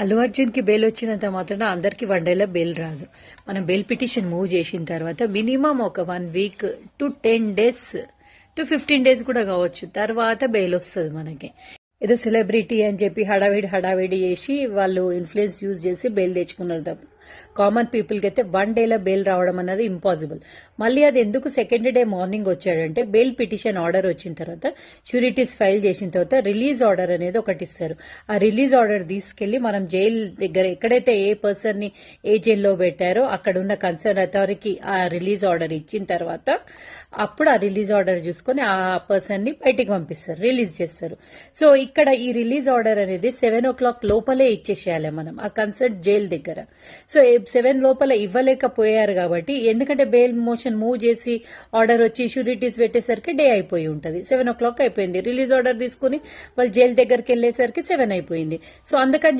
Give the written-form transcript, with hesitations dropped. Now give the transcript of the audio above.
అల్లు అర్జున్కి బెయిల్ వచ్చినంత మాత్రాన అందరికి వన్ డేలో బెయిల్ రాదు. మనం బెయిల్ పిటిషన్ మూవ్ చేసిన తర్వాత మినిమం ఒక 1 week to 10 days to 15 days కూడా కావచ్చు, తర్వాత బెయిల్ వస్తుంది మనకి. ఏదో సెలబ్రిటీ అని చెప్పి హడావిడి చేసి వాళ్ళు ఇన్ఫ్లుయెన్స్ యూజ్ చేసి బెయిల్ తెచ్చుకున్నారు తప్ప కామన్ పీపుల్కి అయితే 1 డేలో బెయిల్ రావడం అనేది ఇంపాసిబుల్. మళ్ళీ అది ఎందుకు సెకండ్ డే మార్నింగ్ వచ్చాడంటే, బెయిల్ పిటిషన్ ఆర్డర్ వచ్చిన తర్వాత షూరిటీస్ ఫైల్ చేసిన తర్వాత రిలీజ్ ఆర్డర్ అనేది ఒకటి ఇస్తారు. ఆ రిలీజ్ ఆర్డర్ తీసుకెళ్లి మనం జైలు దగ్గర ఎక్కడైతే ఏ పర్సన్ ని ఏ జైల్లో పెట్టారో అక్కడ ఉన్న కన్సర్న్ అథారిటీకి ఆ రిలీజ్ ఆర్డర్ ఇచ్చిన తర్వాత అప్పుడు ఆ రిలీజ్ ఆర్డర్ చూసుకొని ఆ పర్సన్ ని బయటికి పంపిస్తారు, రిలీజ్ చేస్తారు. సో ఇక్కడ ఈ రిలీజ్ ఆర్డర్ అనేది 7 o'clock లోపలే ఇచ్చేసేయాలి మనం ఆ కన్సర్ట్ జైలు దగ్గర. సో 7 లోపల ఇవ్వలేకపోయారు కాబట్టి, ఎందుకంటే బెయిల్ మోషన్ మూవ్ చేసి ఆర్డర్ వచ్చి షూరిటీస్ పెట్టేసరికి డే అయిపోయి ఉంటుంది. 7 o'clock అయిపోయింది. రిలీజ్ ఆర్డర్ తీసుకుని వాళ్ళు జైలు దగ్గరికి వెళ్లేసరికి 7 అయిపోయింది. సో అందుకని